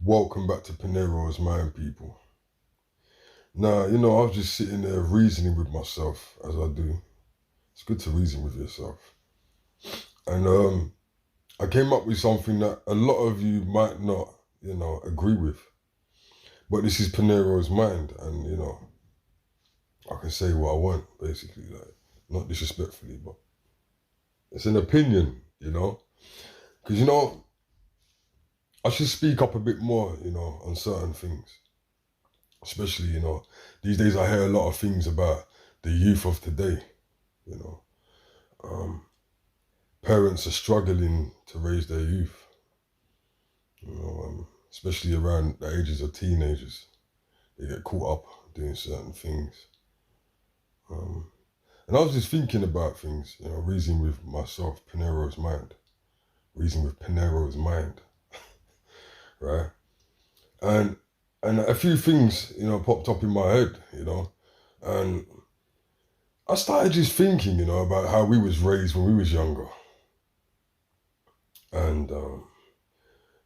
Welcome back to Peniros, Mind People. Now, I was just sitting there reasoning with myself, as I do. It's good to reason with yourself. And I came up with something that a lot of you might not, agree with. But this is Peniros' mind, and, I can say what I want, basically, like, not disrespectfully, but it's an opinion, Because, I should speak up a bit more, on certain things. Especially, these days I hear a lot of things about the youth of today, you know. Parents are struggling to raise their youth, especially around the ages of teenagers. They get caught up doing certain things. And I was just thinking about things, reasoning with myself, Peniros' mind. Reasoning with Peniros' mind, right? And a few things, popped up in my head, and I started just thinking, about how we was raised when we was younger, and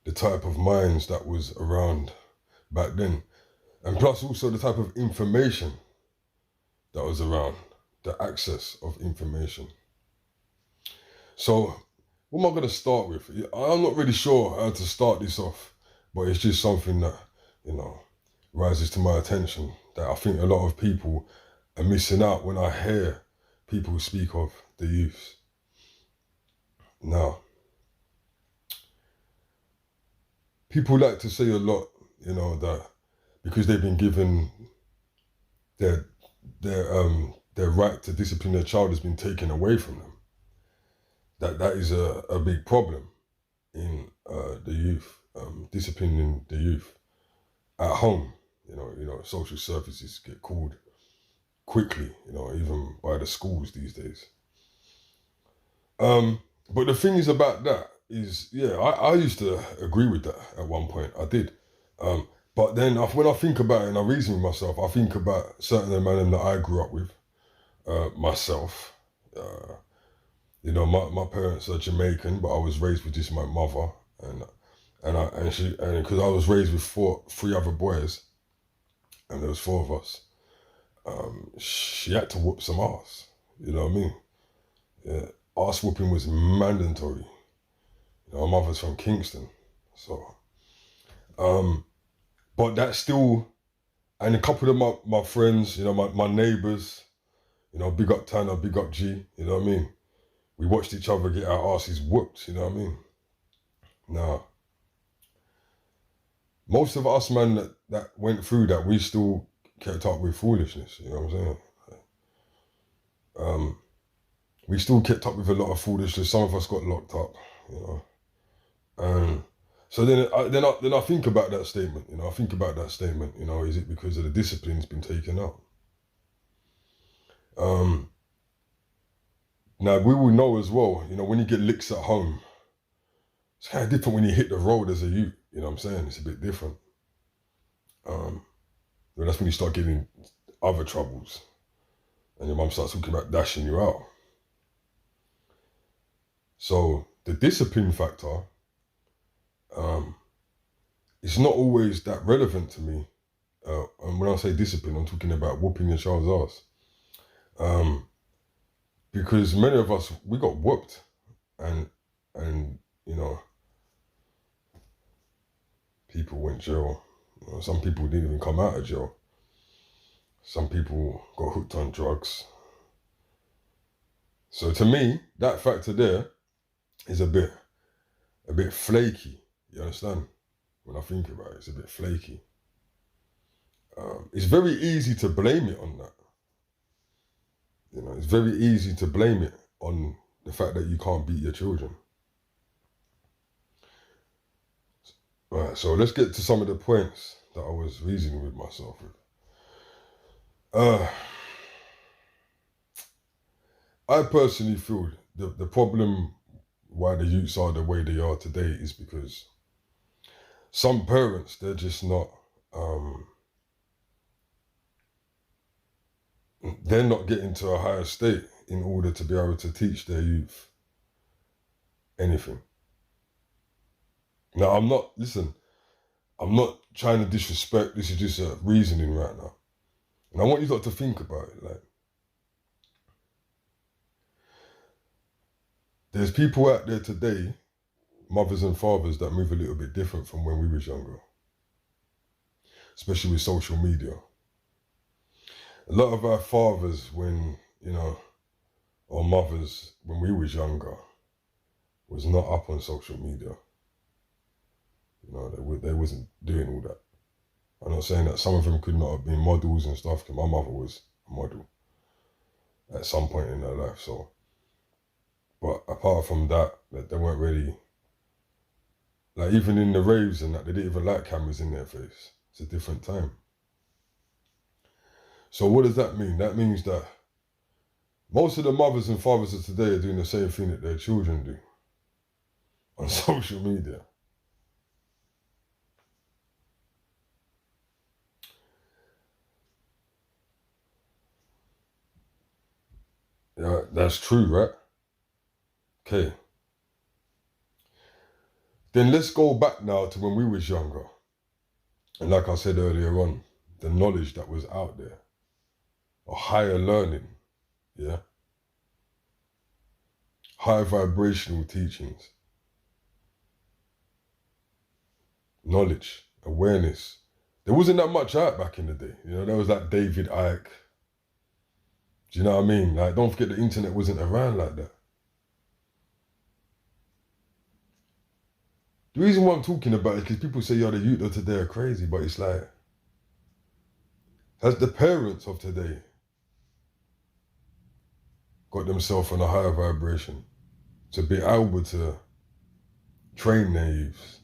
the type of minds that was around back then, and plus also the type of information that was around, the access of information. So, what am I going to start with? I'm not really sure how to start this off, but it's just something that, rises to my attention, that I think a lot of people are missing out when I hear people speak of the youth. Now, people like to say a lot, that because they've been given their right to discipline their child has been taken away from them, that is a big problem in the youth, disciplining the youth at home. Social services get called quickly, even by the schools these days. But the thing is about that is, I used to agree with that at one point. I did. But then when I think about it and I reason with myself, I think about certain men that I grew up with, myself. My parents are Jamaican, but I was raised with just my mother, and because I was raised with three other boys, and there was four of us. She had to whoop some ass. You know what I mean? Yeah, ass whooping was mandatory. My mother's from Kingston, so. But that still, and a couple of my friends, my neighbours, big up Tanner, big up G, you know what I mean? We watched each other get our asses whooped, you know what I mean? Now, most of us, man, that went through that, we still kept up with foolishness, you know what I'm saying? We still kept up with a lot of foolishness. Some of us got locked up, And so then I think about that statement, is it because of the discipline's been taken out? Now, we will know as well, when you get licks at home, it's kind of different when you hit the road as a youth, you know what I'm saying? It's a bit different. That's when you start getting other troubles and your mum starts talking about dashing you out. So the discipline factor, it's not always that relevant to me. And when I say discipline, I'm talking about whooping your child's ass. Because many of us, we got whooped, and people went jail. Some people didn't even come out of jail. Some people got hooked on drugs. So to me, that factor there is a bit flaky. You understand? When I think about it, it's a bit flaky. It's very easy to blame it on that. It's very easy to blame it on the fact that you can't beat your children. Right, so let's get to some of the points that I was reasoning with myself with. I personally feel the problem why the youths are the way they are today is because some parents, they're just not, they're not getting to a higher state in order to be able to teach their youth anything. Now, I'm not trying to disrespect. This is just a reasoning right now. And I want you lot to think about it. Like, there's people out there today, mothers and fathers, that move a little bit different from when we was younger. Especially with social media. A lot of our fathers, when, you know, or mothers, when we was younger, was not up on social media. You know, they wasn't doing all that. I'm not saying that some of them could not have been models and stuff, because my mother was a model at some point in her life, so. But apart from that, they weren't really, like even in the raves and that, they didn't even like cameras in their face. It's a different time. So what does that mean? That means that most of the mothers and fathers of today are doing the same thing that their children do on social media. Yeah, that's true, right? Okay. Then let's go back now to when we was younger. And like I said earlier on, the knowledge that was out there, or higher learning, yeah? High vibrational teachings, knowledge, awareness. There wasn't that much out back in the day. You know, there was like David Icke. Do you know what I mean? Like, don't forget the internet wasn't around like that. The reason why I'm talking about it is because people say, yo, the youth of today are crazy, but it's like, has the parents of today got themselves on a higher vibration to be able to train their youths?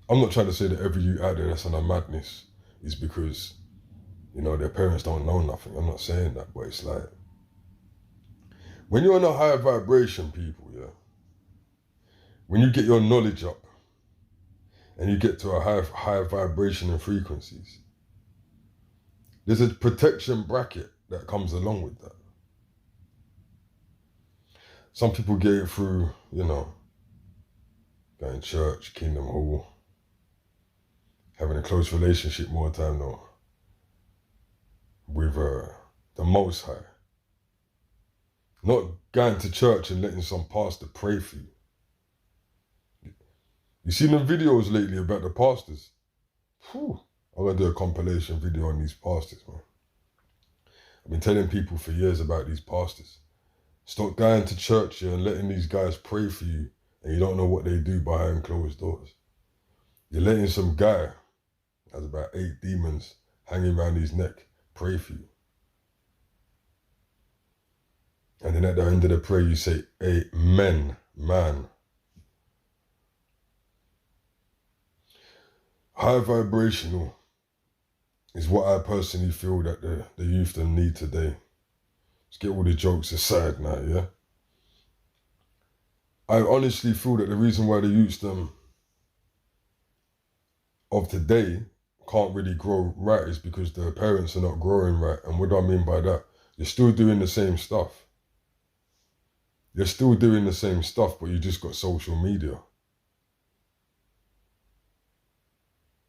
I'm not trying to say that every youth out there that's on a madness is because, you know, their parents don't know nothing. I'm not saying that, but it's like, when you're on a higher vibration, people, yeah, when you get your knowledge up and you get to a higher vibration and frequencies, there's a protection bracket that comes along with that. Some people get it through, you know, going to church, Kingdom Hall, having a close relationship more time though with the Most High. Not going to church and letting some pastor pray for you. You seen them videos lately about the pastors? Whew. I'm going to do a compilation video on these pastors, man. I've been telling people for years about these pastors. Stop going to church here and letting these guys pray for you, and you don't know what they do behind closed doors. You're letting some guy, has about 8 demons hanging around his neck, pray for you. And then at the end of the prayer, you say, Amen, man. High vibrational is what I personally feel that the youth them need today. Let's get all the jokes aside now, yeah? I honestly feel that the reason why the youths them of today can't really grow right is because their parents are not growing right. And what do I mean by that? You're still doing the same stuff. You're still doing the same stuff, but you just got social media.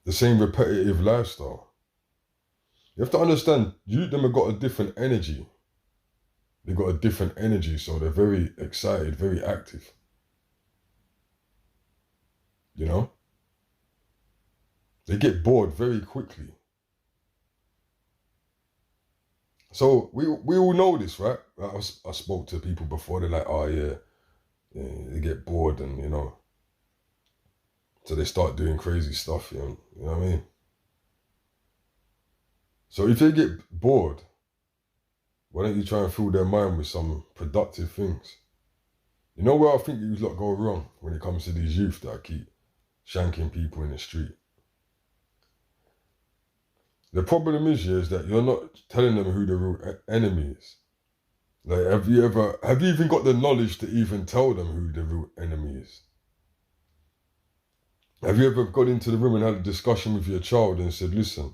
The same repetitive lifestyle. You have to understand, you them have got a different energy. They've got a different energy, so they're very excited, very active. You know? They get bored very quickly. So we all know this, right? I spoke to people before, they're like, oh yeah, they get bored and, you know, so they start doing crazy stuff, you know what I mean? So if they get bored, why don't you try and fill their mind with some productive things? You know where I think you lot go wrong when it comes to these youth that keep shanking people in the street? The problem is that you're not telling them who the real enemy is. Like, have you even got the knowledge to even tell them who the real enemy is? Have you ever got into the room and had a discussion with your child and said, listen,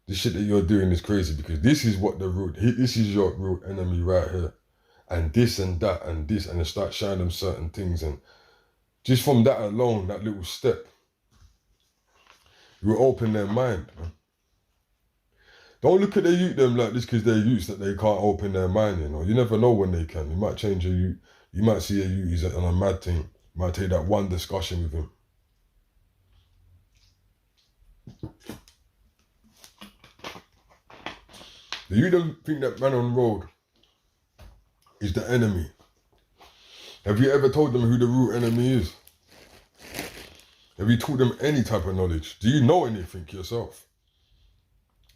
this shit that you're doing is crazy because this is what this is your real enemy right here. and this and that and this, and they start showing them certain things. And just from that alone, that little step, you will open their mind, man. Don't look at the youth them like this because they're youths that they can't open their mind, you know. You never know when they can. You might change a youth. You might see a youth, he's on a mad thing. You might take that one discussion with him. Do you don't think that man on the road is the enemy? Have you ever told them who the real enemy is? Have you taught them any type of knowledge? Do you know anything yourself?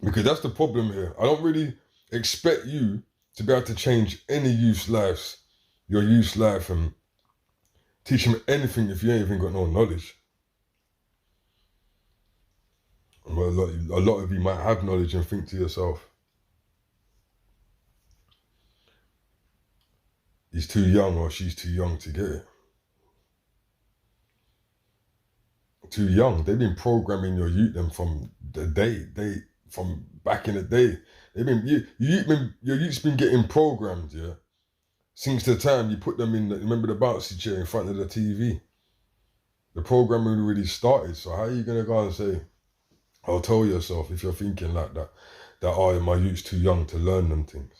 Because that's the problem here. I don't really expect you to be able to change any youth's lives, your youth's life, and teach them anything if you ain't even got no knowledge. Well, a lot of you might have knowledge and think to yourself, he's too young or she's too young to get it. Too young. They've been programming your youth them from the day, from back in the day. Your youth's been getting programmed, yeah, since the time you put them in, remember the bouncy chair in front of the TV? The programming already started, so how are you going to go and say, I'll tell yourself if you're thinking like that, oh, my youth's too young to learn them things.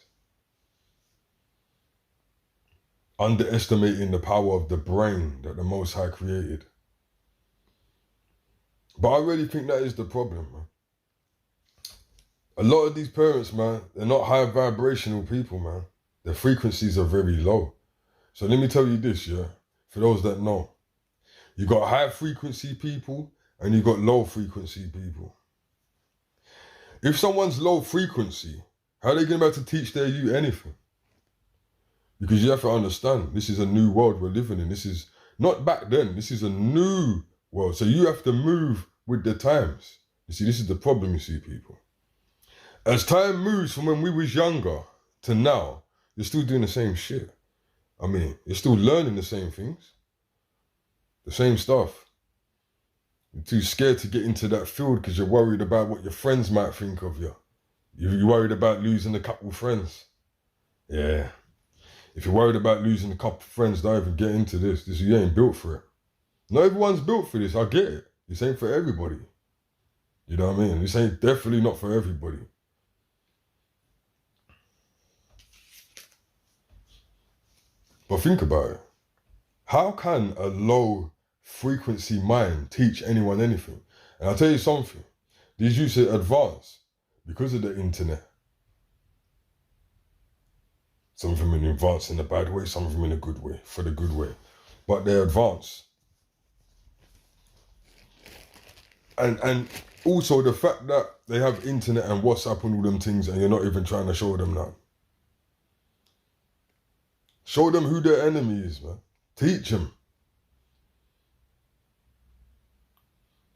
Underestimating the power of the brain that the Most High created. But I really think that is the problem, man. A lot of these parents, man, they're not high vibrational people, man. Their frequencies are very low. So let me tell you this, yeah, for those that know. You got high frequency people and you got low frequency people. If someone's low frequency, how are they going to be able to teach their youth anything? Because you have to understand, this is a new world we're living in. This is not back then. This is a new world. So you have to move with the times. You see, this is the problem, you see, people. As time moves from when we was younger to now, you're still doing the same shit. I mean, you're still learning the same things. The same stuff. You're too scared to get into that field because you're worried about what your friends might think of you. You're worried about losing a couple friends. Yeah. If you're worried about losing a couple friends, don't even get into this. You ain't built for it. Not everyone's built for this, I get it. This ain't for everybody. You know what I mean? This ain't definitely not for everybody. But think about it. How can a low frequency mind teach anyone anything? And I'll tell you something. These youths are advanced because of the internet. Some of them are advanced in a bad way, some of them in a good way, for the good way. But they're advanced. And also the fact that they have internet and WhatsApp and all them things and you're not even trying to show them that. Show them who their enemy is, man. Teach them.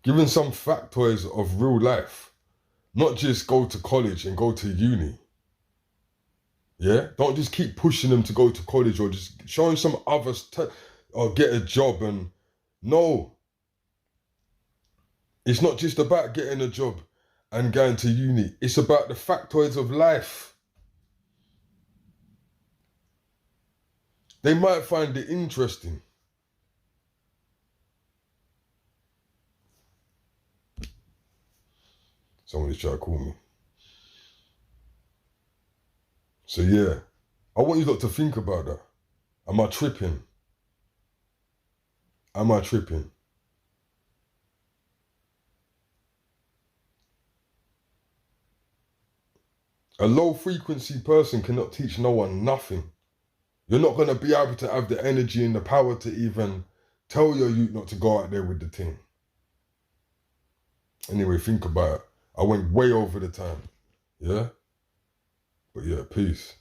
Give them some factoids of real life. Not just go to college and go to uni. Yeah? Don't just keep pushing them to go to college or just show them some other or get a job and... No. It's not just about getting a job and going to uni. It's about the factoids of life. They might find it interesting. Somebody's trying to call me. So yeah, I want you lot to think about that. Am I tripping? Am I tripping? A low frequency person cannot teach no one nothing. You're not going to be able to have the energy and the power to even tell your youth not to go out there with the thing. Anyway, think about it. I went way over the time. Yeah? But yeah, peace.